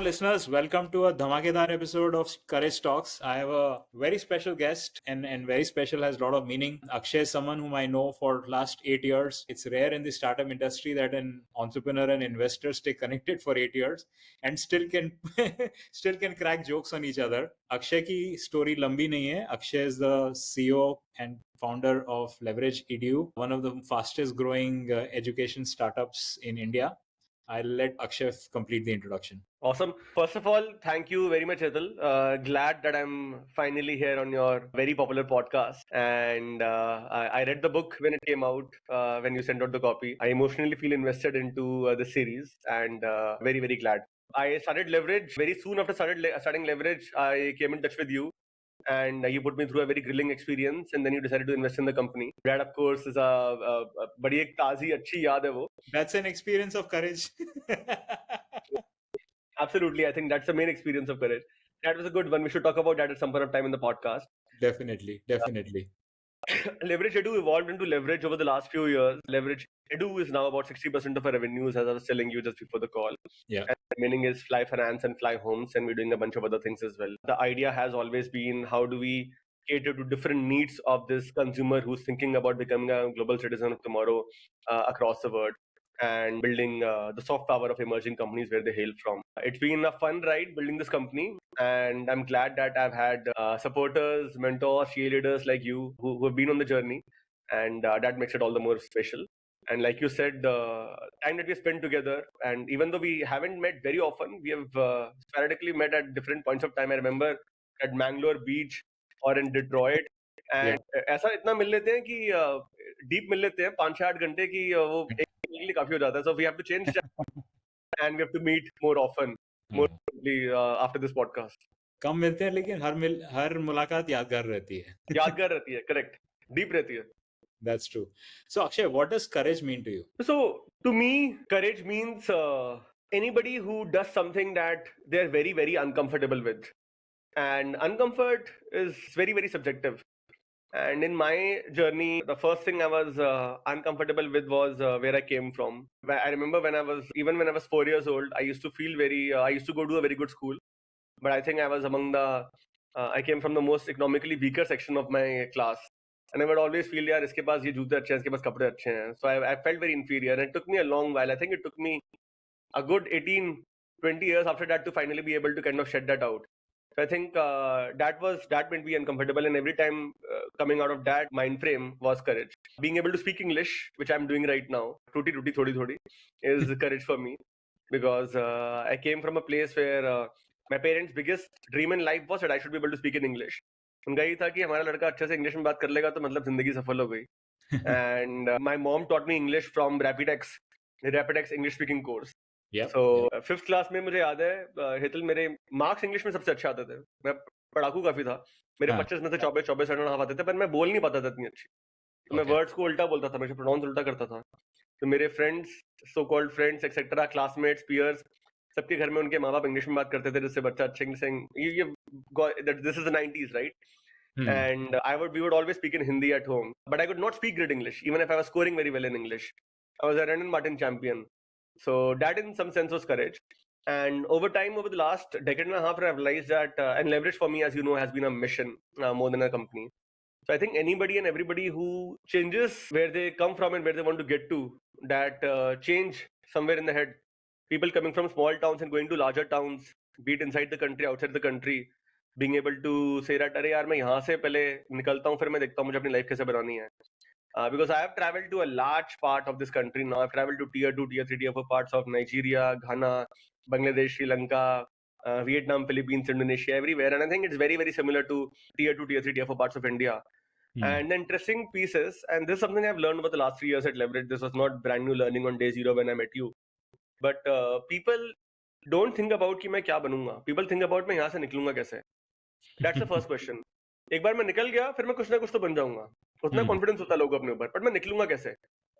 listeners. Welcome to a dhamakedar episode of Courage Talks. I have a very special guest, and very special has a lot of meaning. Akshay is someone whom I know for last 8 years. It's rare in the startup industry that an entrepreneur and investor stay connected for 8 years and still can still can crack jokes on each other. Akshay ki story lambi nahi hai. Akshay is the CEO and founder of Leverage Edu, one of the fastest growing education startups in India. I'll let Akshay complete the introduction. Awesome. First of all, thank you very much, Hitul. Glad that I'm finally here on your very popular podcast. And I read the book when it came out, when you sent out the copy. I emotionally feel invested into the series and very, very glad. I started Leverage very soon after starting Leverage. I came in touch with you and you put me through a very grilling experience, and then you decided to invest in the company. That, of course, is a बड़ी एक ताज़ी अच्छी याद है वो. That's an experience of courage. Absolutely, I think that's the main experience of courage. That was a good one. We should talk about that at some point of time in the podcast. Definitely. Leverage Edu evolved into Leverage over the last few years. Leverage Edu is now about 60% of our revenues, as I was telling you just before the call. Yeah. And the remaining is Fly Finance and Fly Homes, and we're doing a bunch of other things as well. The idea has always been, how do we cater to different needs of this consumer who's thinking about becoming a global citizen of tomorrow across the world, and building the soft power of emerging companies where they hail from. It's been a fun ride building this company, and I'm glad that I've had supporters, mentors, cheerleaders like you who have been on the journey, and that makes it all the more special. And like you said, the time that we spent together, and even though we haven't met very often, we have sporadically met at different points of time. I remember at Mangalore Beach or in Detroit, and ऐसा इतना मिल लेते हैं कि deep मिल लेते हैं 5-8 घंटे की वो एक के लिए काफी हो जाता है. So we have to change that and we have to meet more often, more after this podcast. कम मिलते हैं लेकिन हर मुलाकात यादगार रहती है. यादगार रहती है, correct. Deep रहती है. That's true. So Akshay, what does courage mean to you? So to me, courage means anybody who does something that they're very, very uncomfortable with. And uncomfort is very, very subjective. And in my journey, the first thing I was uncomfortable with was where I came from. I remember when I was 4 years old, I used to feel I used to go to a very good school. But I think I was I came from the most economically weaker section of my class. And I would always feel, yaar, iske paas ye joote achhe hain, iske paas kapde achhe hain. So I felt very inferior. And it took me a long while. I think it took me a good 18, 20 years after that to finally be able to kind of shed that out. So I think that made me uncomfortable, and every time coming out of that mind frame was courage. Being able to speak English, which I'm doing right now, tuti thodi, is courage for me, because I came from a place where my parents' biggest dream in life was that I should be able to speak in English. उनका ये था कि हमारा लड़का अच्छे से English में बात कर लेगा तो मतलब जिंदगी सफल हो गई. And my mom taught me English from Rapidex English speaking course. So 5th class में मुझे याद है हितल मेरे मार्क्स इंग्लिश में सबसे अच्छे आते थे. मैं पढ़ाकू काफी था. मेरे 25 में से 24 आते थे, पर मैं बोल नहीं पाता था इतनी अच्छी. तो मैं वर्ड्स को उल्टा बोलता था, मैं प्रोनाउंस उल्टा करता था. तो मेरे friends, so called friends etcetera, classmates, peers, सबके घर में उनके माँ बाप इंग्लिश में बात करते थे, जिससे बच्चा अच्छे this is the 90s, right? And we would always speak in Hindi at home, but I could not speak great English, even if I was scoring very well in English. I was a Renan Martin champion. So that in some sense was courage. And over time, over the last decade and a half, I've realized that, and Leverage for me, as you know, has been a mission more than a company. So I think anybody and everybody who changes where they come from and where they want to get to, that change somewhere in the head, people coming from small towns and going to larger towns, be it inside the country, outside the country, being able to say that, अरे यार मैं यहाँ से पहले निकलता हूँ, फिर मैं देखता हूँ मुझे अपनी लाइफ कैसे बनानी है. Because I have traveled to a large part of this country now. I've traveled to tier 2, tier 3, tier 4 parts of Nigeria, Ghana, Bangladesh, Sri Lanka, Vietnam, Philippines, Indonesia, everywhere. And I think it's very, very similar to tier 2, tier 3, tier 4 parts of India. And the interesting piece is, and this is something I've learned over the last 3 years at Leverage. This was not brand new learning on day zero when I met you. But people don't think about कि मैं क्या बनूंगा. People think about मैं यहाँ से निकलूंगा कैसे. That's the first question. एक बार मैं निकल गया, फिर मैं कुछ ना कुछ तो बन जाऊंगा. उतना कॉन्फिडेंस होता है लोगों अपने ऊपर, बट मैं निकलूंगा कैसे?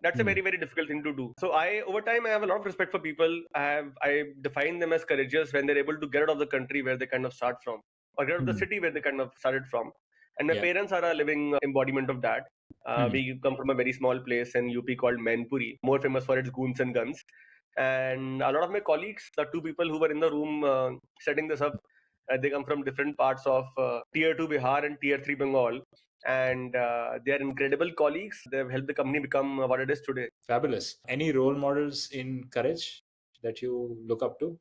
That's a very, very difficult thing to do. So over time, I have a lot of respect for people. I define them as courageous when they're able to get out of the country where they kind of start from, or get out of the city where they kind of started from. And my parents are a living embodiment of that. We come from a very small place in UP called Mainpuri, more famous for its goons and guns. And a lot of my colleagues, the two people who were in the room setting this up, they come from different parts of tier 2 Bihar and tier 3 Bengal. And they are incredible colleagues. They've helped the company become what it is today. Fabulous. Any role models in courage that you look up to?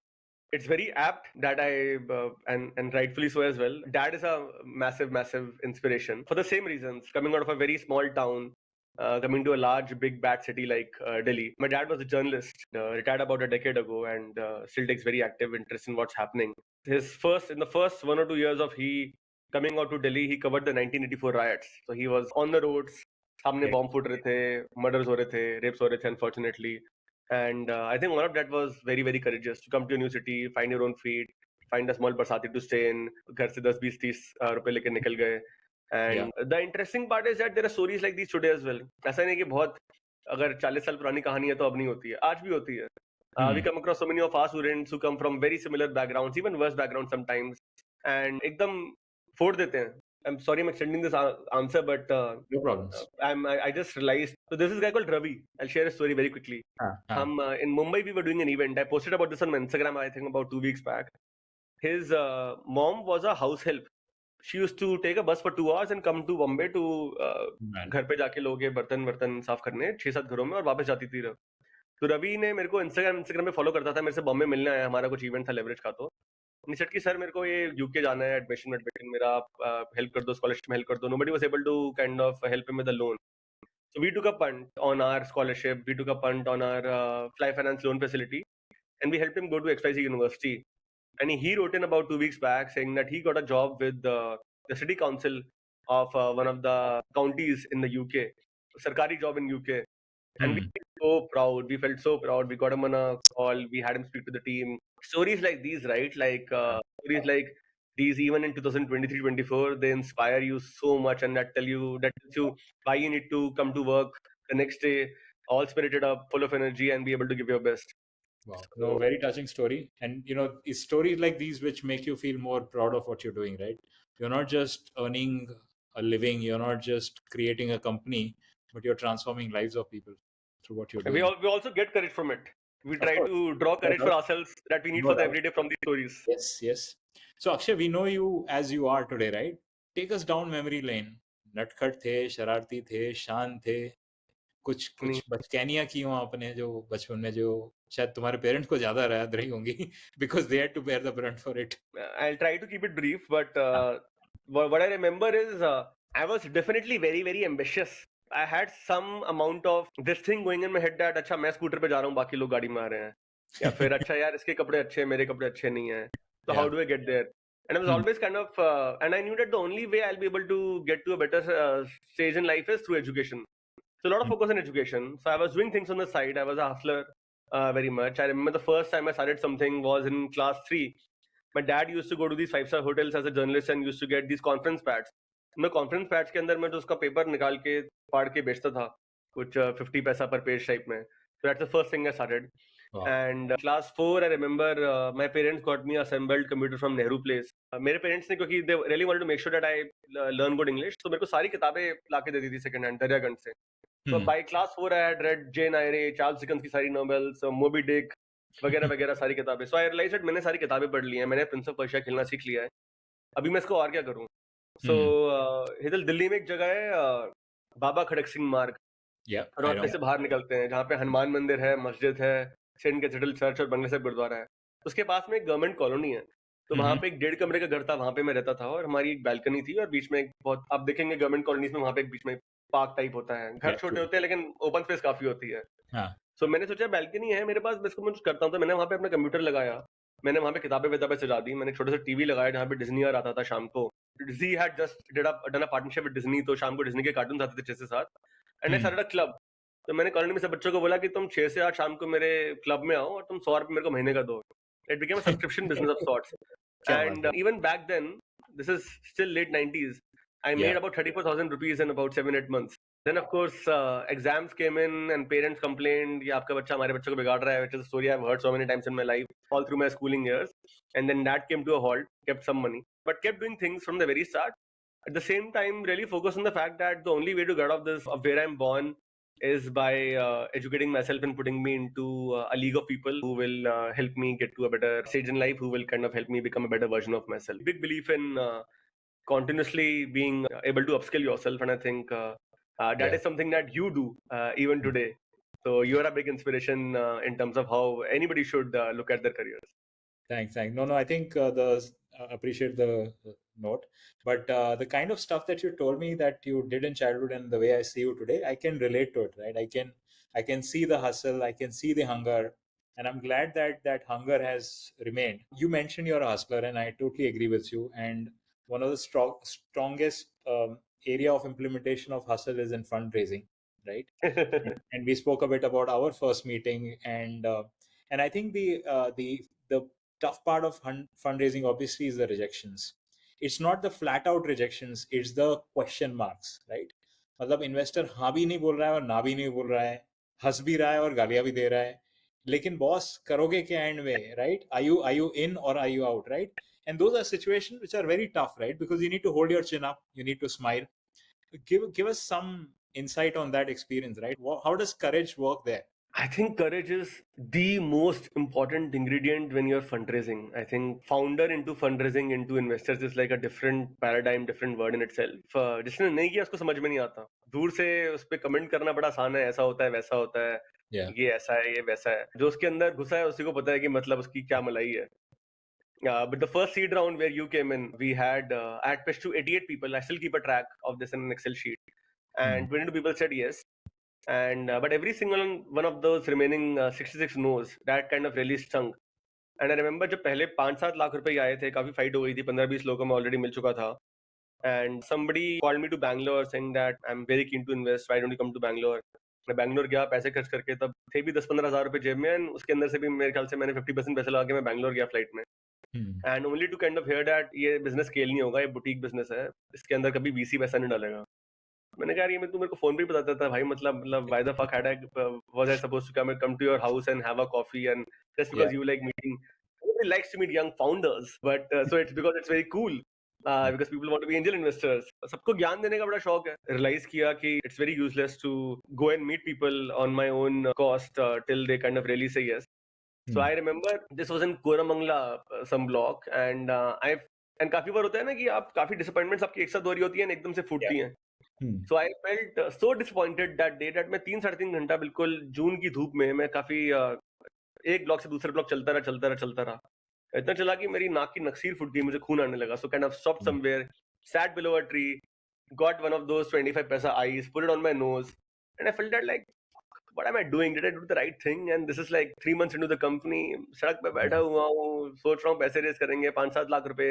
It's very apt that and rightfully so as well. Dad is a massive inspiration for the same reasons. Coming out of a very small town, coming to a large, big, bad city like Delhi. My dad was a journalist, retired about a decade ago, and still takes very active interest in what's happening. In the first 1 or 2 years of he coming out to Delhi, he covered the 1984 riots. So he was on the roads. सामने Right. Bomb फूट रहे थे, murders हो रहे थे, wraps हो रहे थे, unfortunately. And I think one of that was very, very courageous to come to a new city, find your own feet, find a small barsati to stay in. घर से 10, 20, 30 रुपए लेके निकल गए. And the interesting part is that there are stories like these today as well. ऐसा नहीं कि बहुत अगर 40 साल पुरानी कहानी है तो अब नहीं होती है, आज भी होती है. We come across so many of our students who come from very similar backgrounds, even worse backgrounds sometimes, and एकदम फोड़ देते हैं. I'm sorry I'm extending this answer, but No problems. I just realized. So this is a guy called Ravi. I'll share a story very quickly. In Mumbai, we were doing an event. I posted about this on my Instagram, I think about 2 weeks back. His mom was a house help. She used to take a bus for 2 hours and come to Bombay to घर पे जाके लोगों के बर्तन साफ करने 6-7 घरों में और वापस जाती थी. तो रवि ने मेरे को इंस्टाग्राम पे फॉलो करता था, मेरे से बॉम्बे मिलने आया, हमारा कुछ इवेंट था लेवरेज का. तो सेट की सर मेरे को ये यूके जाना है, एडमिशन मेरा आप हेल्प कर दो, स्कॉलरशिप में हेल्प कर दो. Nobody was able to kind of help him with the loan. So we took a punt on our scholarship, we took a punt on our Fly Finance loan facility, and we helped him go to XYZ University. And he wrote in about 2 weeks back saying that he got a job with the city council of one of the counties in the UK, sarkari job in UK. And we felt so proud. We felt so proud. We got him on a call. We had him speak to the team. Stories like these, right? Like stories like these, even in 2023-24, they inspire you so much, and that tells you why you need to come to work the next day, all spirited up, full of energy, and be able to give your best. Wow. No, very touching story. And it's stories like these which make you feel more proud of what you're doing, right? You're not just earning a living, you're not just creating a company, but you're transforming lives of people through what you're doing. We also get courage from it. We try to draw courage for ourselves that we need for the everyday from these stories. Yes. So Akshay, we know you as you are today, right? Take us down memory lane. नटखट थे, शरारती थे, शान थे, कुछ बचकानियां की हो आपने जो बचपन में, जो शायद तुम्हारे पेरेंट्स को ज्यादा याद रही होंगी because they had to bear the brunt for it. I'll try to keep it brief, but what I remember is I was definitely very, very ambitious. I had some amount of this thing going in my head that अच्छा मैं scooter पे जा रहा हूँ, बाकी लोग गाड़ी में आ रहे हैं, या फिर अच्छा यार इसके कपड़े अच्छे हैं, मेरे कपड़े अच्छे नहीं हैं, so how do I get there? And I was always kind of and I knew that the only way I'll be able to get to a better stage in life is through education. So a lot of focus on education. So I was doing things on the side. I was a hustler very much. I remember the first time I started something was in class 3. My dad used to go to these 5-star hotels as a journalist and used to get these conference pads. मैं conference pads के अंदर मैं जो उसका paper निकाल के फाड़ के बेचता था, कुछ 50 पैसा per page type में. So that's the first thing I started. Wow. And class 4, I remember my parents got me assembled computer from Nehru Place. मेरे parents ने, क्योंकि they really wanted to make sure that I learn good English, तो मेरे को सारी किताबें लाके देती थी second hand दरियागंज से. So by class 4, I had read Jane Eyre, Charles Dickens की सारी novels, Moby Dick वगैरह सारी किताबें. So I realized that मैंने सारी किताबें पढ़ ली हैं, मैंने प्रिंस ऑफ पर्शिया खेलना सीख लिया है, अभी मैं इसको और क्या करूं. So इधर दिल्ली में एक जगह है बाबा खड़क सिंह मार्ग, रोड से बाहर निकलते हैं, जहाँ पे हनुमान मंदिर है, मस्जिद है, सेंट कैथेड्रल चर्च और बंगला साहिब गुरुद्वारा है. उसके पास में एक गवर्नमेंट कॉलोनी है. तो वहाँ पे एक 1.5 कमरे का घर था, वहाँ पे मैं रहता था, और हमारी एक बैल्कनी थी, और बीच में एक बहुत, आप देखेंगे गवर्नमेंट कॉलोनीज में वहाँ पे एक बीच में पार्क टाइप होता है. घर छोटे होते हैं लेकिन ओपन स्पेस काफी होती है. सो मैंने सोचा बैल्कनी है मेरे पास, मैं इसको कुछ करता हूँ. तो मैंने वहाँ पे अपना कंप्यूटर लगाया, मैंने वहाँ पे किताबें सजा दी, मैंने छोटा सा टीवी लगाया जहाँ पे डिज्नी आ रहा था शाम को. Disney had just done a partnership with Disney, तो शाम को डिज्नी के कार्टून आते थे 6 से 7. And I started a club. तो मैंने कॉलोनी में सब बच्चों को बोला कि तुम 6 से 8 शाम को मेरे क्लब में आओ और तुम 100 रुपए मेरे को महीने का दो. It became a subscription business of sorts. And even back then, this is still late 90s, I made about 34,000 rupees in about 7-8 months. Then of course exams came in and parents complained, ये आपका बच्चा हमारे बच्चों को बिगाड़ रहा है, which is a story I've heard so many times in my life all through my schooling years. And then that came to a halt, kept some money, but kept doing things from the very start. At the same time, really focus on the fact that the only way to get out of this, of where I'm born, is by educating myself and putting me into a league of people who will help me get to a better stage in life, who will kind of help me become a better version of myself. Big belief in continuously being able to upskill yourself, and I think that Yeah. is something that you do even today. So you are a big inspiration in terms of how anybody should look at their careers. Thanks. No. I think appreciate the note, but the kind of stuff that you told me that you did in childhood and the way I see you today, I can relate to it. Right? I can see the hustle. I can see the hunger, and I'm glad that that hunger has remained. You mentioned you're a hustler, and I totally agree with you. And one of the strongest area of implementation of hustle is in fundraising, right? And we spoke a bit about our first meeting, and I think the tough part of fundraising obviously is the rejections. It's not the flat out rejections, it's the question marks, right? मतलब investor हाँ भी नहीं बोल रहा है और ना भी नहीं बोल रहा है, हंस भी रहा है और गालियां भी दे रहा है, लेकिन बॉस करोगे क्या एंड में, राइट? आर यू इन और are you out, right? And those are situations which are very tough, right? Because you need to hold your chin up, you need to smile. Give us some insight on that experience, right? How does courage work there? I think courage is the most important ingredient when you're fundraising. I think founder into fundraising into investors is like a different paradigm, different word in itself. जिसने नहीं किया उसको समझ में नहीं आता. दूर से उस पे कमेंट करना बड़ा आसान है, ऐसा होता है, वैसा होता है, Yeah. ये ऐसा है, ये वैसा है. जो उसके अंदर घुसा है उसी को पता है कि मतलब उसकी क्या मलाई है. But the first seed round where you came in, we had I had pitched to 88 people. I still keep a track of this in an Excel sheet, and 22 people said yes. And but every single one of those remaining 66 no's, that kind of really stung. And I remember जब पहले 5-7 लाख रुपए आए थे, काफी fight हो गई थी, 15-20 लोगों में ऑलरेडी मिल चुका था. And somebody called me to Bangalore saying that I'm very keen to invest. Why don't you come to Bangalore? मैं बैंगलोर गया पैसे खर्च करके, तब थे भी 10-15 हज़ार रुपए जेब में, and उसके अंदर से भी मेरे ख्याल से मैंने 50% पैसे लगा के मैं बैंगलोर गया फ्लाइट में. And only to kind of hear that ये बिजनेस स्केल नहीं होगा, ये बुटीक बिजनेस है, इसके अंदर कभी वीसी पैसा नहीं डालेगा. मैंने कहा यार, ये मैं तू मेरे को फोन पे ही बताता था भाई, मतलब why the fuck had I was I supposed to come to your house and have a coffee, and just Yeah. Because you like meeting. Nobody likes to meet young founders, but so it's because it's very cool. Because people want to be angel investors. सबको ज्ञान देने का बड़ा शौक है. Realize किया कि it's very useless to go and meet people on my own cost till they kind of really say yes. So I remember this was in Koramangala, some block, and and काफी बार होता है ना कि आप काफी disappointments आपकी एक साथ हो रही होती हैं, एकदम से फूटती हैं. So I felt so disappointed that day that मैं 3-3.5 घंटा बिल्कुल जून की धूप में मैं काफी एक ब्लॉक से दूसरे ब्लॉक चलता रहा. इतना चला कि मेरी नाक की नक्सीर फूट गई, मुझे खून आने लगा. So kind of stopped somewhere, sat below a tree, got one of those 25 paisa ice, put it on my nose, and I felt that like, what am I doing? Did I do the right thing? And this is like 3 months into the company. सड़क पे बैठा हुआ हूँ, सोच रहा हूँ पैसे race करेंगे 5-7 लाख रुपए.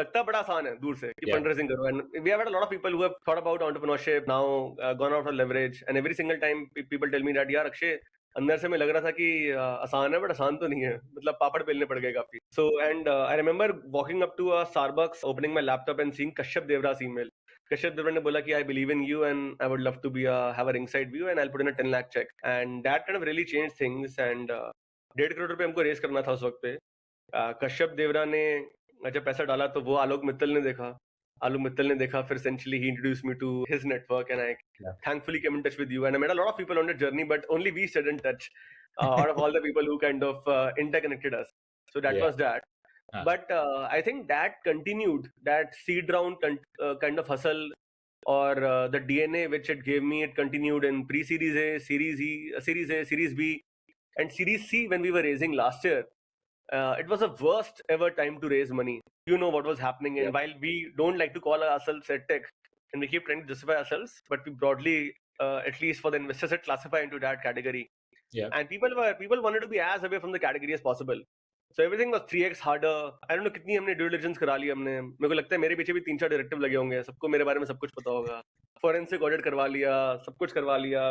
लगता बड़ा आसान है दूर से कि fundraising करो. And we have had a lot of people who have thought about entrepreneurship, now gone out for leverage, and every single time people tell me that यार अक्षय, अंदर से मैं लग रहा था कि आसान है, बट आसान तो नहीं है, मतलब पापड़ बेलने पड़ गए काफी. So and I remember walking up to a Starbucks, opening my laptop and seeing Kashyap Devra's email. Kashyap Devra ने बोला कि I believe in you and I would love to be have a ringside view and I'll put in a 10 lakh check. And that kind of really changed things. And 1.5 crore रुपए हमको race करना था उस वक्त पे. कश्यप देवरा ने जब पैसा डाला तो वो आलोक मित्तल ने देखा. आलोक मित्तल ने देखा, फिर essentially he introduced me to his network, and I thankfully came in touch with you, and I met a lot of people on the journey, but only we stayed in touch out of all the people who kind of interconnected us. So that was that. But I think that continued, that seed round kind of hustle, or the DNA which it gave me, it continued in pre-series A, Series A, Series B, and Series C when we were raising last year. It was the worst ever time to raise money. You know what was happening, and while we don't like to call ourselves EdTech, and we keep trying to justify ourselves, but we broadly, at least for the investors, classify into that category. And people wanted to be as away from the category as possible. So everything was 3x harder. I don't know कितनी हमने due diligence करा ली हमने. मेरे को लगता है मेरे पीछे भी 3-4 डायरेक्टिव लगे होंगे. सबको मेरे बारे में सब कुछ पता होगा. Forensic audit करवा लिया, सब कुछ करवा लिया.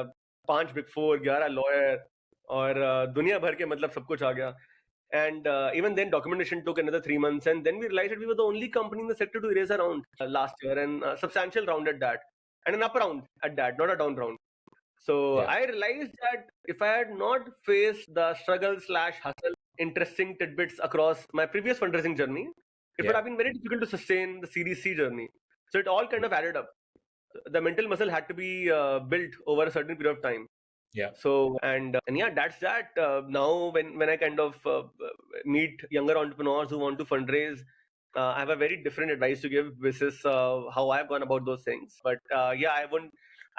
5 Big 4, 11 lawyer, और दुनिया भर के मतलब सब कुछ आ गया. And even then documentation took another 3 months, and then we realized that we were the only company in the sector to raise a round last year, and a substantial round at that, and an up round at that, not a down round. So I realized that if I had not faced the struggle/hustle, interesting tidbits across my previous fundraising journey, it would have been very difficult to sustain the Series C journey. So it all kind of added up. The mental muscle had to be built over a certain period of time. Yeah. So and yeah, that's that. Now when I kind of meet younger entrepreneurs who want to fundraise, I have a very different advice to give. This is how I've gone about those things. But yeah, I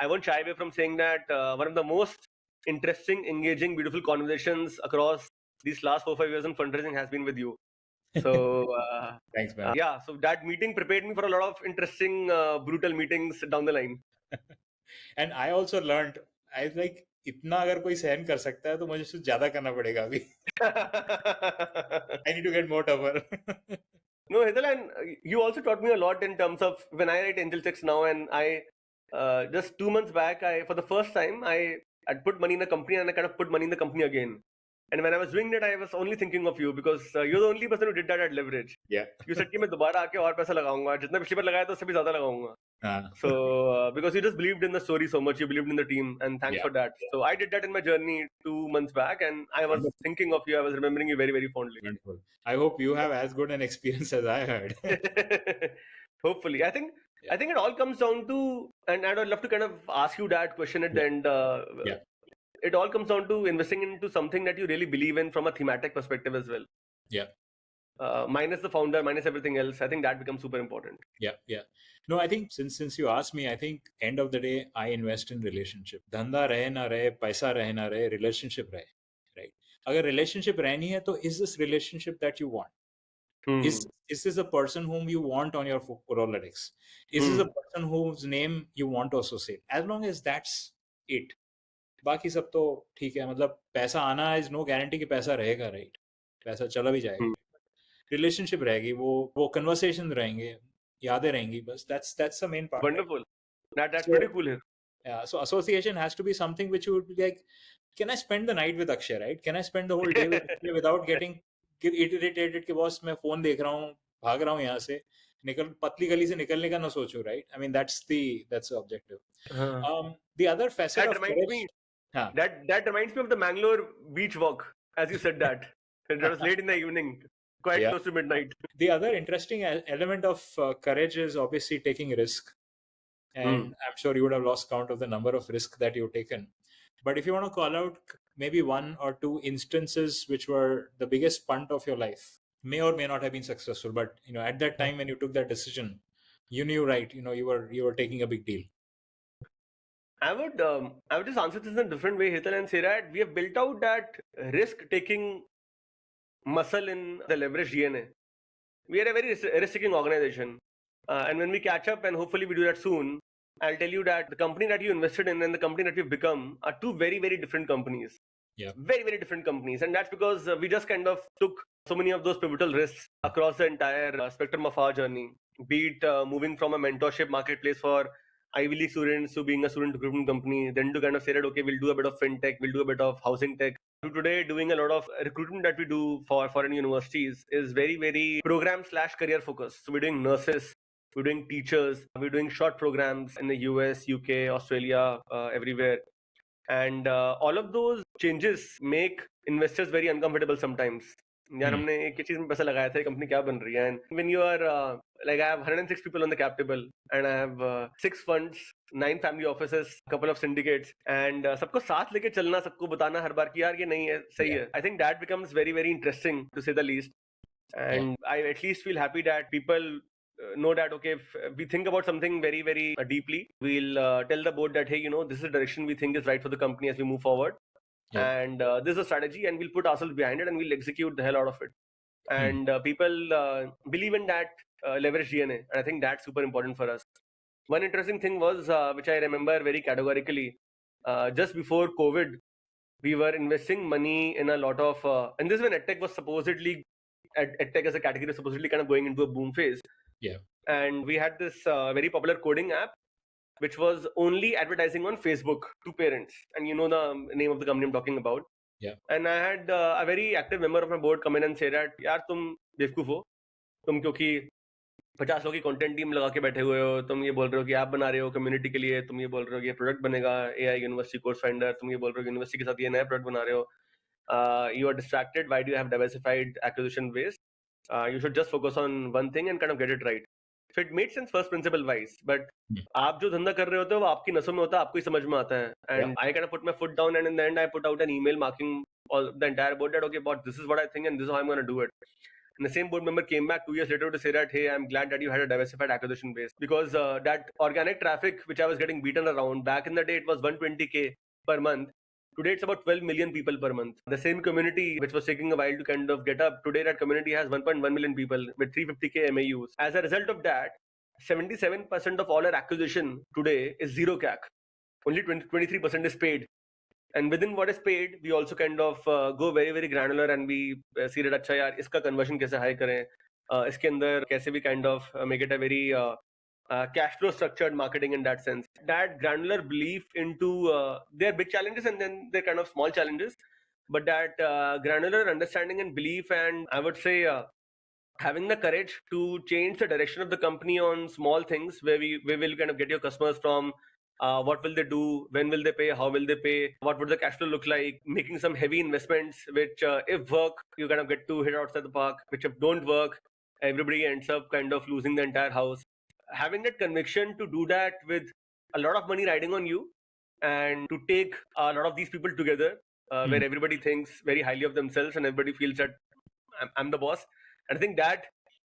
won't shy away from saying that one of the most interesting, engaging, beautiful conversations across these last 4 5 years in fundraising has been with you. So Thanks, man. yeah, so that meeting prepared me for a lot of interesting, brutal meetings down the line. And I also learned, I was like, इतना अगर कोई सहन कर सकता है तो मुझे कुछ ज्यादा करना पड़ेगा अभी. I need to get more tougher. No, Hital, and you also taught me a lot in terms of when I write angel checks now, and I just 2 months back, I for the first time I'd put money in a company and I kind of put money in the company again. And when I was doing that, I was only thinking of you because you're the only person who did that at Leverage. Yeah. You said कि मैं दोबारा आके और पैसा लगाऊंगा, जितना पिछली बार लगाया था उससे भी ज्यादा लगाऊंगा. So because you just believed in the story so much, you believed in the team, and thanks Yeah. for that. So I did that in my journey 2 months back, and I was Wonderful. thinking of you. I was remembering you very, very fondly. Wonderful. I hope you have as good an experience as I had. Hopefully, I think Yeah. I think it all comes down to, and I'd love to kind of ask you that question at the Yeah. end. Yeah. It all comes down to investing into something that you really believe in from a thematic perspective as well. Yeah. Minus the founder, minus everything else, I think that becomes super important. Yeah, yeah. No, I think since you asked me, I think end of the day, I invest in relationship. धंधा रहे ना रहे, पैसा रहे ना रहे, relationship रहे, right? अगर relationship रहनी है तो is this relationship that you want? Is this a person whom you want on your Rolodex? Is this a person whose name you want to associate? As long as that's it, बाकी सब तो ठीक है. मतलब पैसा आना is no guarantee कि पैसा रहेगा, right? पैसा चला भी जाएगा. रिलेशनशिप रहेगी, वो कन्वर्सेशन रहेंगे, यादें रहेंगी, बस that's the main part. Wonderful. That's So, pretty cool here. yeah, so association has to be something which you would be like, can I spend the night with Akshay, right? Can I spend the whole day with Akshay without getting irritated कि boss मैं phone देख रहा हूँ, भाग रहा हूँ यहाँ से, पतली गली से निकलने का ना सोचूं, right? I mean that's the objective. The other facet That of reminds courage, me. हाँ, That reminds me of the Mangalore beach walk, as you said that. That was late in the evening, quite Yeah. close to midnight. The other interesting element of courage is obviously taking risk. And I'm sure you would have lost count of the number of risks that you've taken. But if you want to call out maybe one or two instances which were the biggest punt of your life, may or may not have been successful, but at that time when you took that decision, you knew, right, you were taking a big deal. I would just answer this in a different way, Hital, and say that we have built out that risk-taking muscle in the Leverage DNA. We are a very risk-taking organization, and when we catch up, and hopefully we do that soon, I'll tell you that the company that you invested in and the company that we've become are two very, very different companies. Yeah. Very, very different companies, and that's because we just kind of took so many of those pivotal risks across the entire spectrum of our journey. Be it moving from a mentorship marketplace for Ivy League students to being a student recruitment company, then to kind of say that, okay, we'll do a bit of fintech, we'll do a bit of housing tech. To today, doing a lot of recruitment that we do for foreign universities is very, very program/career focused. So we're doing nurses, we're doing teachers, we're doing short programs in the US, UK, Australia, everywhere. And all of those changes make investors very uncomfortable sometimes. यार हमने एक चीज में पैसा लगाया था, company क्या बन रही है? And when you are like I have 106 people on the cap table and I have 6 funds, 9 family offices, couple of syndicates, and सबको साथ लेके चलना, सबको बताना हर बार कि यार ये नहीं है, सही है. I think that becomes very, very interesting to say the least. And I at least feel happy that people know that, okay, if we think about something very, very deeply, we'll tell the board that, hey, this is the direction we think is right for the company as we move forward. And this is a strategy, and we'll put ourselves behind it and we'll execute the hell out of it. And people believe in that leverage DNA. And I think that's super important for us. One interesting thing was, which I remember very categorically, just before COVID, we were investing money in a lot of, and this is when EdTech was supposedly, EdTech as a category was supposedly kind of going into a boom phase. Yeah. And we had this very popular coding app, which was only advertising on Facebook to parents. And you know the name of the company I'm talking about. Yeah. And I had a very active member of my board come in and say that, यार तुम बेवकूफ हो, तुम क्योंकि 50 लोगों की content team लगा के बैठे हुए हो, तुम ये बोल रहे हो कि ऐप बना रहे हो कम्युनिटी के लिए, तुम ये बोल रहे हो कि ये प्रोडक्ट बनेगा AI यूनिवर्सिटी कोर्स फाइंडर, तुम ये बोल रहे हो कि यूनिवर्सिटी के साथ ये नया प्रोडक्ट बना रहे हो, you are distracted, why do you have diversified acquisition ways? You should just focus on one thing and kind of get it right. So it made sense first principle wise, but Hmm. आप जो धंधा कर रहे होते हो वो आपकी नसों में होता है, आपको ही समझ में आता है. And I kind of put my foot down, and in the end I put out an email marking all the entire board that, okay, boss, this is what I think and this is how I'm going to do it. And the same board member came back 2 years later to say that, hey, I'm glad that you had a diversified acquisition base, because that organic traffic which I was getting beaten around back in the day, it was 120K per month. Today it's about 12 million people per month. The same community which was taking a while to kind of get up, today that community has 1.1 million people with 350K MAUs. As a result of that, 77% of all our acquisition today is zero CAC. Only 23% is paid. And within what is paid, we also kind of go very very granular, and we see that अच्छा यार इसका conversion कैसे high करें, इसके अंदर कैसे भी kind of make it a very cash flow structured marketing in that sense. That granular belief into their big challenges and then their kind of small challenges, but that granular understanding and belief, and I would say having the courage to change the direction of the company on small things where we will kind of get your customers from what will they do, when will they pay, how will they pay, what would the cash flow look like, making some heavy investments which if work you kind of get to hit outside the park, which if don't work everybody ends up kind of losing the entire house. Having that conviction to do that with a lot of money riding on you, and to take a lot of these people together where everybody thinks very highly of themselves and everybody feels that I'm the boss. And I think that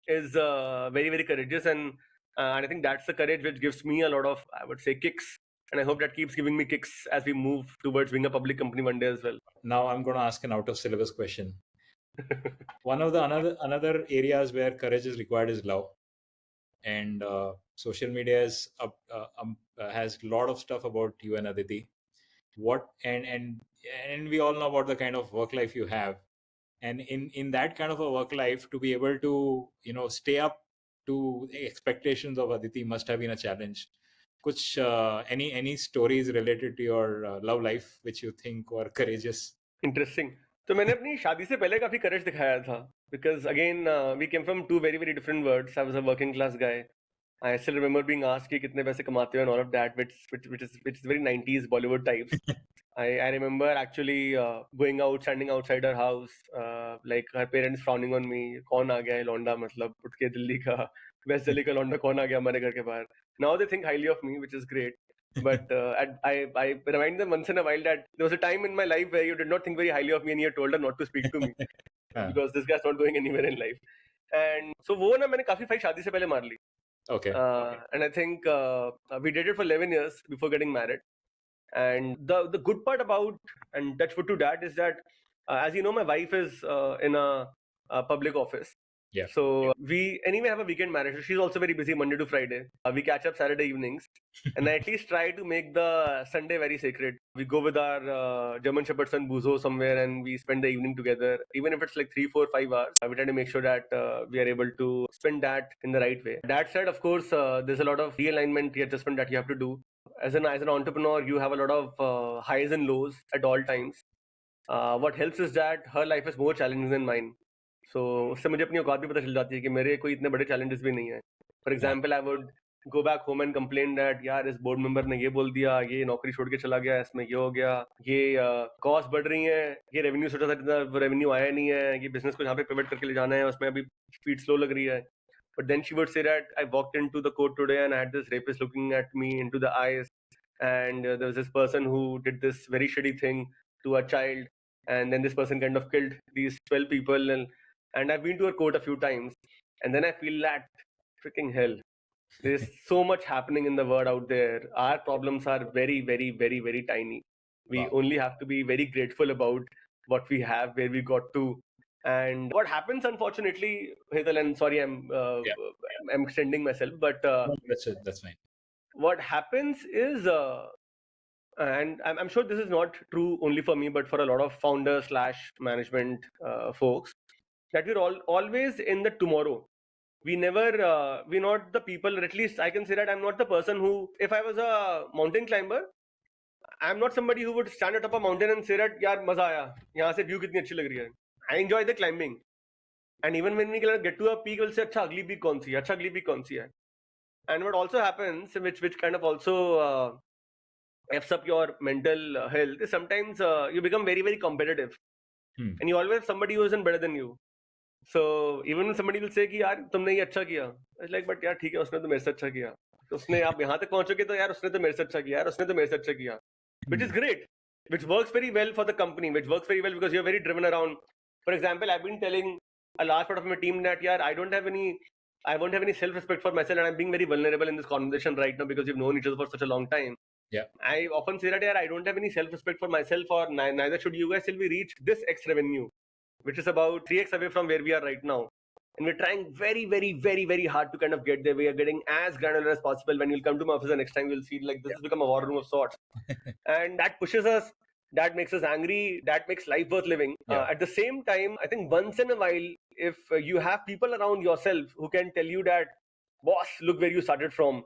is very very courageous, and I think that's the courage which gives me a lot of, I would say, kicks, and I hope that keeps giving me kicks as we move towards being a public company one day as well. Now I'm going to ask an out of syllabus question. One of the another areas where courage is required is love, and social media has a lot of stuff about you and Aditi. What and we all know about the kind of work life you have, and in that kind of a work life, to be able to stay up to the expectations of Aditi must have been a challenge. Kuch any stories related to your love life which you think were courageous? Interesting. तो मैंने अपनी शादी से पहले काफी courage दिखाया था, because again we came from two very very different worlds. I was a working class guy. I still remember being asked कि कितने पैसे कमाते हो and all of that, which is very 90s Bollywood types. I remember actually going out, standing outside her house, like her parents frowning on me. कौन आ गया है लौंडा, मतलब उठ के दिल्ली का, वेस्ट दिल्ली का लौंडा कौन आ गया हमारे घर के बाहर. Now they think highly of me, which is great. But I remind them once in a while that there was a time in my life where you did not think very highly of me and you told her not to speak to me because this guy's not going anywhere in life. And so वो ना मैंने काफी fight शादी से पहले मार ली. Okay. And I think we did it for 11 years before getting married. And the good part about, and touch wood to that, is that as you know, my wife is in a public office. Yeah. So we anyway have a weekend marriage. She's also very busy Monday to Friday. We catch up Saturday evenings, and I at least try to make the Sunday very sacred. We go with our German Shepherd son Buzo somewhere, and we spend the evening together. Even if it's like 3, 4, 5 hours, we try to make sure that we are able to spend that in the right way. That said, of course, there's a lot of realignment, readjustment that you have to do. As an entrepreneur, you have a lot of highs and lows at all times. What helps is that her life is more challenging than mine. So उससे मुझे अपनी औकात भी पता चल जाती है कि मेरे कोई इतने बड़े challenges भी नहीं है. For example, I would go back home and complain that यार इस board member ने ये बोल दिया, ये नौकरी छोड़ के चला गया, इसमें ये हो गया, ये cost बढ़ रही है, ये revenue सोचा था जितना revenue आया नहीं है, ये business को जहाँ पे pivot करके ले जाना है उसमें अभी speed slow लग रही है. But then she would say that I walked into the court today and I had this rapist looking at me into the eyes, and there was this person who did this very shitty thing to a child, and then this person kind of killed these 12 people, and I've been to a court a few times, and then I feel that freaking hell. There's so much happening in the world out there. Our problems are very, very, very, very tiny. We Wow. only have to be very grateful about what we have, where we got to. And what happens, unfortunately, Hetal, and sorry, I'm extending myself, but No, that's fine. what happens is, and I'm sure this is not true only for me, but for a lot of founders slash management folks, that we're always in the tomorrow. We never, we're not the people, or at least I can say that I'm not the person who, if I was a mountain climber, I'm not somebody who would stand atop a mountain and say that, yaar, maza aaya, yahan se view kitni achhi lag rahi hai. I enjoy the climbing. And even when we get to a peak, we'll say, acha, agli peak kaun si hai? Acha, agli peak kaun si hai? And what also happens, which kind of also f's up your mental health, is sometimes you become very, very competitive. And you always have somebody who isn't better than you. So even when somebody will say कि यार तुमने ये अच्छा किया, it's like but यार ठीक है उसने तो मेरे से अच्छा किया, तो उसने आप यहाँ तक पहुंचोगे तो यार उसने तो मेरे से अच्छा किया, यार उसने तो मेरे से अच्छा किया, which is great, which works very well for the company, which works very well because you're very driven around. For example, I've been telling a large part of my team that यार I won't have any self-respect for myself, and I'm being very vulnerable in this conversation right now because we've known each other for such a long time. Yeah. I often say that, yeah, I don't have any self-respect for myself, or neither should you guys till we reach this X revenue, which is about 3x away from where we are right now. And we're trying very, very, very, very hard to kind of get there. We are getting as granular as possible. When you'll come to my office the next time, you'll see like this has become a war room of sorts. And that pushes us, that makes us angry, that makes life worth living. Yeah. At the same time, I think once in a while, if you have people around yourself who can tell you that, boss, look where you started from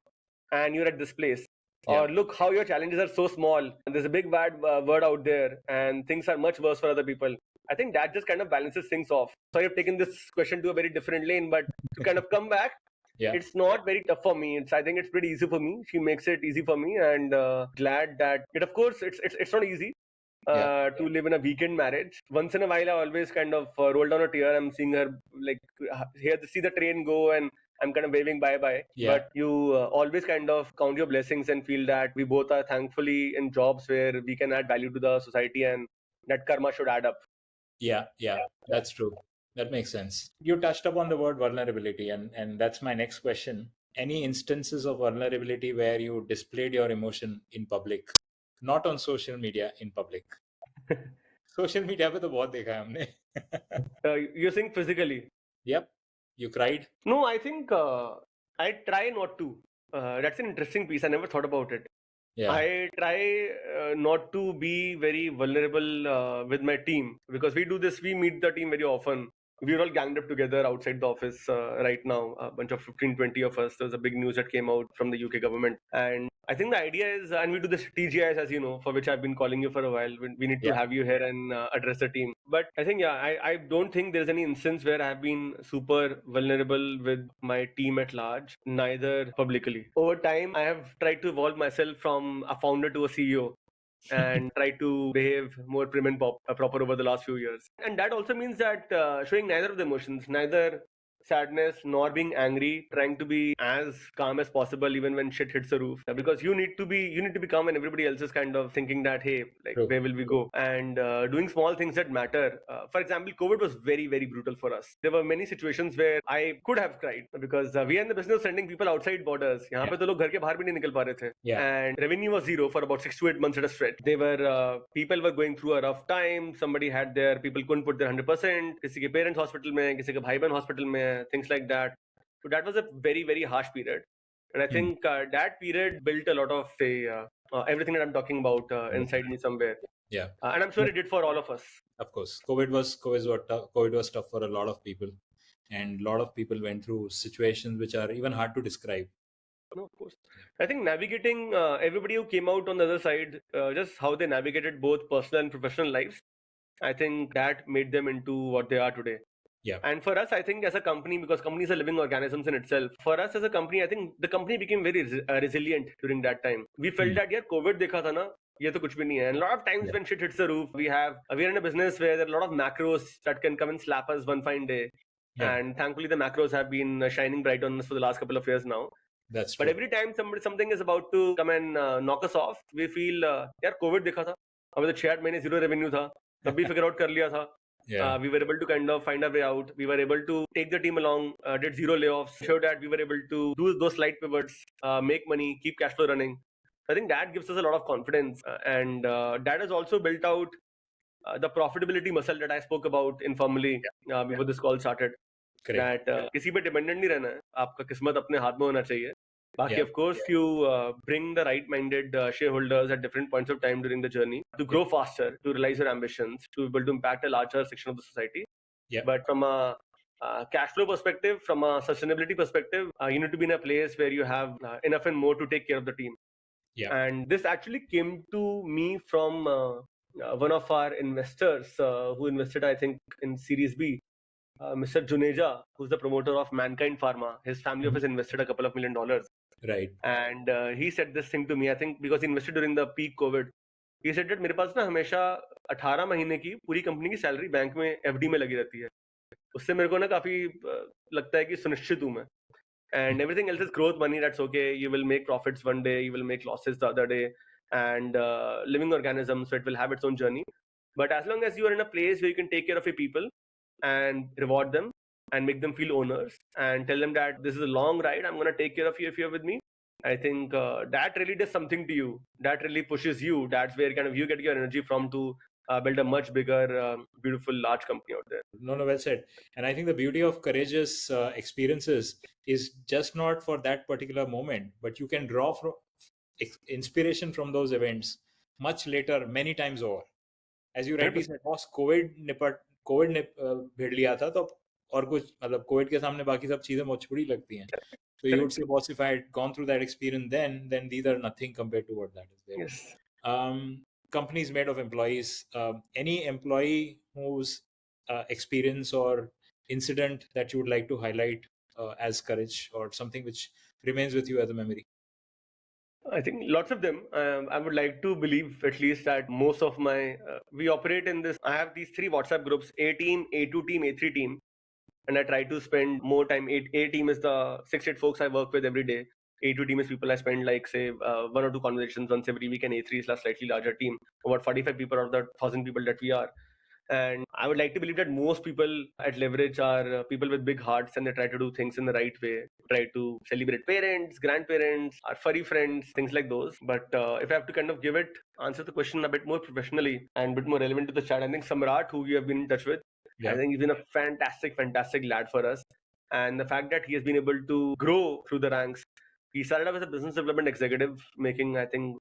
and you're at this place. Yeah. Or look how your challenges are so small. And there's a big bad word out there and things are much worse for other people. I think that just kind of balances things off. Sorry, I've taken this question to a very different lane, but to kind of come back, Yeah. it's not very tough for me. I think it's pretty easy for me. She makes it easy for me, and glad that it. Of course, it's not easy to live in a weekend marriage. Once in a while, I always kind of roll down a tear. I'm seeing her like here to see the train go, and I'm kind of waving bye-bye. Yeah. But you always kind of count your blessings and feel that we both are thankfully in jobs where we can add value to the society, and that karma should add up. Yeah, that's true. That makes sense. You touched upon the word vulnerability, and that's my next question. Any instances of vulnerability where you displayed your emotion in public, not on social media, in public? Social media पे तो बहुत देखा है हमने. You're saying physically? Yep. You cried? No, I think I try not to. That's an interesting piece. I never thought about it. Yeah. I try not to be very vulnerable with my team because we do this. We meet the team very often. We're all ganged up together outside the office right now. A bunch of 15-20 of us. There's a big news that came out from the UK government. And I think the idea is, and we do this TGIS, as you know, for which I've been calling you for a while. We need to Yeah. have you here and address the team. But I think, yeah, I don't think there's any instance where I've been super vulnerable with my team at large, neither publicly. Over time, I have tried to evolve myself from a founder to a CEO and try to behave more prim and proper over the last few years. And that also means that showing neither of the emotions, neither sadness nor being angry, trying to be as calm as possible even when shit hits the roof, because you need to be calm when everybody else is kind of thinking that, hey, like, True. where will we go, and doing small things that matter. For example, COVID was very, very brutal for us. There were many situations where I could have cried because we are in the business of sending people outside borders. यहाँ पे तो लोग घर के बाहर भी नहीं निकल पा रहे थे. Yeah. And revenue was zero for about 6 to 8 months at a stretch. They were people were going through a rough time. Somebody had their people couldn't put their 100%. किसी के parents hospital में, किसी के भाई बहन hospital में, things like that. So that was a very, very harsh period. And I think that period built a lot of everything that I'm talking about inside me somewhere. Yeah. And I'm sure it did for all of us. Of course, COVID was tough for a lot of people, and a lot of people went through situations which are even hard to describe. No, of course. I think navigating everybody who came out on the other side, just how they navigated both personal and professional lives, I think that made them into what they are today. Yeah. And for us, I think as a company, because companies are living organisms in itself, for us as a company, I think the company became very resilient during that time. We felt that, yeah, COVID dekha tha na, ye to kuch bhi nahi hai. And a lot of times when shit hits the roof, we are in a business where there are a lot of macros that can come and slap us one fine day. Yeah. And thankfully, the macros have been shining bright on us for the last couple of years now. That's true. But every time something is about to come and knock us off, we feel, यार COVID देखा था, हमें तो 6 महीने zero revenue था, तब भी figure out कर लिया था. Yeah. We were able to kind of find our way out. We were able to take the team along, did zero layoffs, showed that we were able to do those slight pivots, make money, keep cash flow running. I think that gives us a lot of confidence, and that has also built out the profitability muscle that I spoke about informally before this call started. Correct. That किसी पे dependent नहीं रहना है, आपका किस्मत अपने हाथ में होना चाहिए. Baki, Yeah. of course, you bring the right-minded shareholders at different points of time during the journey to grow faster, to realize your ambitions, to be able to impact a larger section of the society. Yeah. But from a cash flow perspective, from a sustainability perspective, you need to be in a place where you have enough and more to take care of the team. Yeah. And this actually came to me from one of our investors who invested, I think, in Series B. Mr. Juneja, who's the promoter of Mankind Pharma, his family office invested a couple of $1 million. Right. And he said this thing to me, I think because he invested during the peak COVID. He said that मेरे पास ना हमेशा 18 महीने की पूरी company की salary bank में FD में लगी रहती है. उससे मेरे को ना काफी लगता है कि सुनिश्चित हूँ मैं. And everything else is growth money. That's okay. You will make profits one day, you will make losses the other day, and living organism, so it will have its own journey. But as long as you are in a place where you can take care of your people and reward them and make them feel owners and tell them that this is a long ride, I'm going to take care of you if you're with me, I think that really does something to you. That really pushes you. That's where kind of you get your energy from to build a much bigger, beautiful, large company out there. No, well said. And I think the beauty of courageous experiences is just not for that particular moment, but you can draw from inspiration from those events much later, many times over. As you rightly said, boss, Covid ने भिड़ लिया था, तो और कुछ मतलब Covid के सामने बाकी सब चीजें बहुत छोटी लगती हैं. So you would say, boss, if I had gone through that experience then these are nothing compared to what that is there. Yes. Companies made of employees. Any employee whose experience or incident that you would like to highlight as courage, or something which remains with you as a memory? I think lots of them. I would like to believe at least that most of my we operate in this. I have these 3 WhatsApp groups: A team, A2 team, A3 team, and I try to spend more time. A team is the 6-8 folks I work with every day. A2 team is people I spend like say 1 or 2 conversations once every week, and A3 is a slightly larger team, about 45 people out of the 1,000 people that we are. And I would like to believe that most people at Leverage are people with big hearts, and they try to do things in the right way. Try to celebrate parents, grandparents, our furry friends, things like those. But if I have to kind of answer the question a bit more professionally and a bit more relevant to the chat, I think Samrat, who we have been in touch with, I think he's been a fantastic lad for us. And the fact that he has been able to grow through the ranks. He started off as a business development executive, making, I think,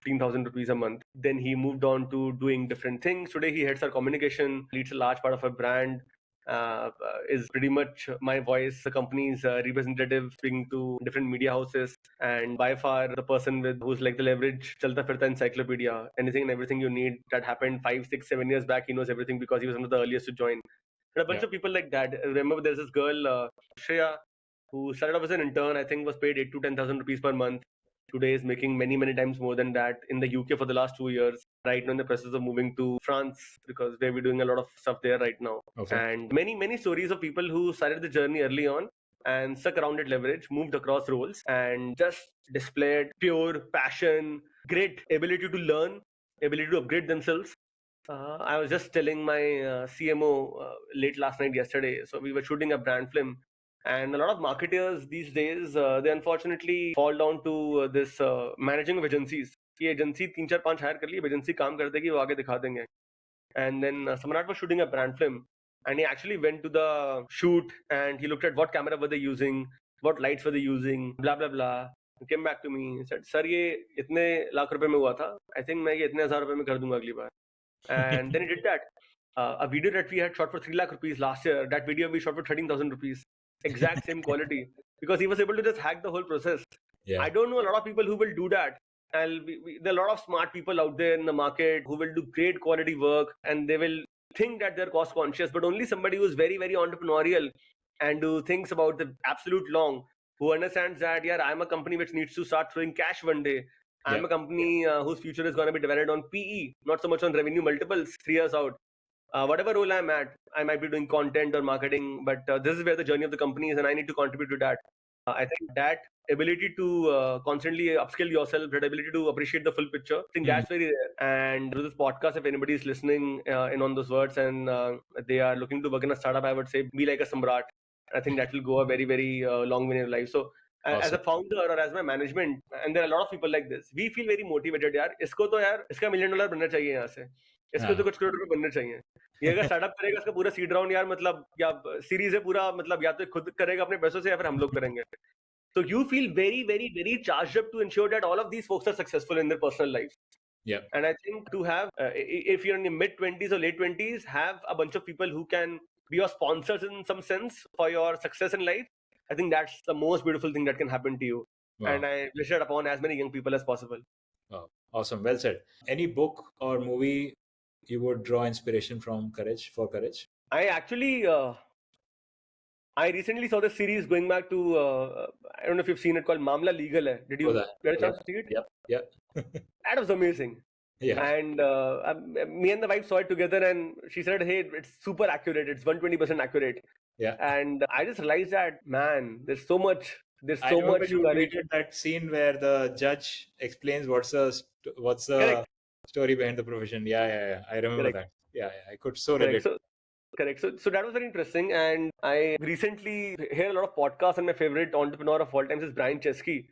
15,000 rupees a month. Then he moved on to doing different things. Today he heads our communication, leads a large part of our brand, is pretty much my voice, the company's representative, speaking to different media houses, and by far the person who's like the Leverage Chalta Firta encyclopedia. Anything and everything you need that happened 5, 6, 7 years back, he knows everything because he was one of the earliest to join. And a bunch of people like that. Remember, there's this girl, Shreya, who started off as an intern. I think was paid 8 to 10,000 rupees per month. Today is making many times more than that in the UK for the last 2 years. Right now in the process of moving to France, because we're doing a lot of stuff there right now. Okay. And many stories of people who started the journey early on and stuck around at Leverage, moved across roles, and just displayed pure passion, great ability to learn, ability to upgrade themselves. I was just telling my CMO late last night yesterday. So we were shooting a brand film, and a lot of marketers these days, they unfortunately fall down to this managing of agencies. कि agency 3-4-5 higher कर ली, agency काम कर देगी, वो आगे दिखा देंगे. And then Samrat was shooting a brand film, and he actually went to the shoot and he looked at what camera were they using, what lights were they using, blah blah blah. He came back to me and said, "Sir, ये इतने लाख रुपए में हुआ था. I think मैं ये इतने हजार रुपए में कर दूंगा अगली बार." And then he did that. A video that we had shot for 3 lakh rupees last year, that video we shot for 13,000 rupees. Exact same quality. Because he was able to just hack the whole process. Yeah. I don't know a lot of people who will do that. And there are a lot of smart people out there in the market who will do great quality work, and they will think that they're cost conscious, but only somebody who's very entrepreneurial and who thinks about the absolute long, who understands that, yeah, I'm a company which needs to start throwing cash one day. I'm a company whose future is going to be divided on PE, not so much on revenue multiples 3 years out. Whatever role I'm at, I might be doing content or marketing, but this is where the journey of the company is, and I need to contribute to that. I think that ability to constantly upskill yourself, that ability to appreciate the full picture, I think that's very rare. And through this podcast, if anybody is listening in on those words and they are looking to work in a startup, I would say be like a Samrat. I think that will go a very long way in your life. So as a founder or as my management, and there are a lot of people like this, we feel very motivated. यार इसको तो यार इसका $1 million बनना चाहिए यहाँ से, इसको तो कुछ करोड़ रुपए बनने चाहिए. ये अगर स्टार्टअप करेगा इसका पूरा सीड राउंड यार मतलब या सीरीज है पूरा, मतलब या तो खुद करेगा अपने पैसों से या फिर हम लोग करेंगे. So you feel very charged up to ensure that all of these folks are successful in their personal lives. Yeah. And I think to have, if you're in your mid 20s or late 20s, have a bunch of people who can be your sponsors in some sense for your success in life. I think that's the most beautiful thing that can happen to you. Wow. And I wish it upon as many young people as possible. Wow. Awesome. Well said. Any book or movie you would draw inspiration from for courage? I actually, I recently saw the series going back to, I don't know if you've seen it, called Mamla Legal Hai. Did you get a chance to see it? Yep. That was amazing. Yeah. And me and the wife saw it together, and she said, "Hey, it's super accurate. It's 120% accurate." Yeah. And I just realized that, man, there's I so remember much you courage. tweeted that scene where the judge explains what's Correct, the story behind the provision. Yeah, yeah, yeah. I remember correct, that. Yeah, yeah. I could so correct. relate. So correct. So that was very interesting. And I recently hear a lot of podcasts, and my favorite entrepreneur of all times is Brian Chesky.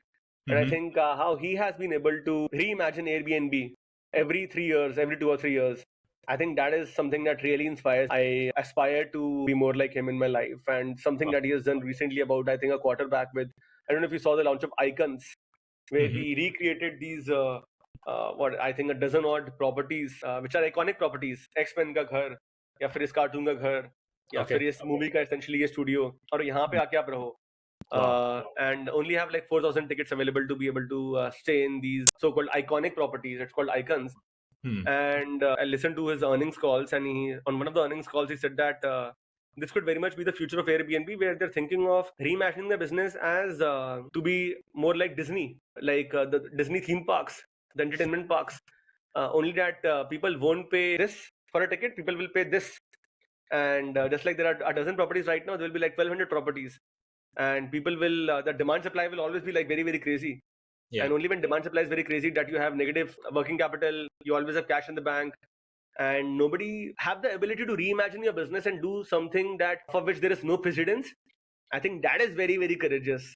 And I Mm-hmm. think how he has been able to reimagine Airbnb every 3 years, every 2 or 3 years. I think that is something that really inspires. I aspire to be more like him in my life. And something that he has done recently about, I think, a quarter back with, I don't know if you saw the launch of Icons, where Mm-hmm. he recreated these, what I think, a dozen odd properties, which are iconic properties. X-Men का घर, या फिर इस cartoon का घर, या Okay. फिर इस मूवी का essentially ये स्टूडियो, और यहाँ पे आके आप रहो. Wow. And only have like 4,000 tickets available to be able to stay in these so-called iconic properties. It's called Icons. Hmm. And I listened to his earnings calls, and on one of the earnings calls, he said that this could very much be the future of Airbnb, where they're thinking of reimagining the business as to be more like Disney, like the Disney theme parks, the entertainment parks. Only that people won't pay this for a ticket, people will pay this. And just like there are a dozen properties right now, there will be like 1,200 properties, and people will the demand supply will always be like very very crazy. Yeah. And only when demand supply is very crazy that you have negative working capital, you always have cash in the bank, and nobody have the ability to reimagine your business and do something that for which there is no precedence. I think that is very very courageous.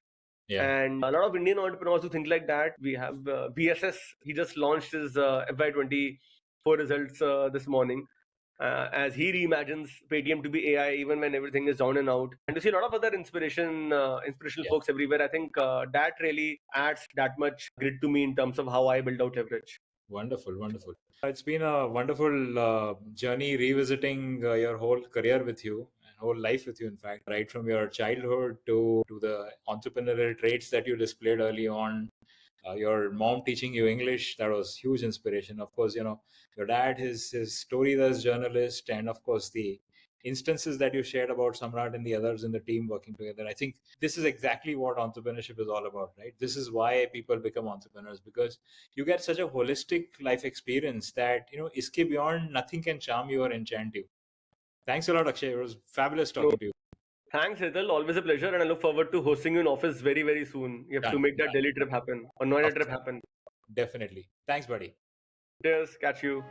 Yeah. And a lot of Indian entrepreneurs who think like that. We have BSS. He just launched his FY24 results this morning, as he reimagines Paytm to be AI even when everything is down and out. And to see a lot of other inspirational Yeah. folks everywhere, I think that really adds that much grit to me in terms of how I build out Leverage. Wonderful, wonderful. It's been a wonderful journey revisiting your whole career with you and whole life with you, in fact, right from your childhood to the entrepreneurial traits that you displayed early on. Your mom teaching you English, that was huge inspiration. Of course, your dad, his stories as journalist, and of course the instances that you shared about Samrat and the others in the team working together. I think this is exactly what entrepreneurship is all about, right? This is why people become entrepreneurs, because you get such a holistic life experience that, iske beyond nothing can charm you or enchant you. Thanks a lot, Akshay. It was fabulous talking to you. Thanks, Hital. Always a pleasure, and I look forward to hosting you in office very, very soon. You have to Done. make that Delhi trip happen or Noida trip happen. Definitely. Thanks, buddy. Cheers. Catch you.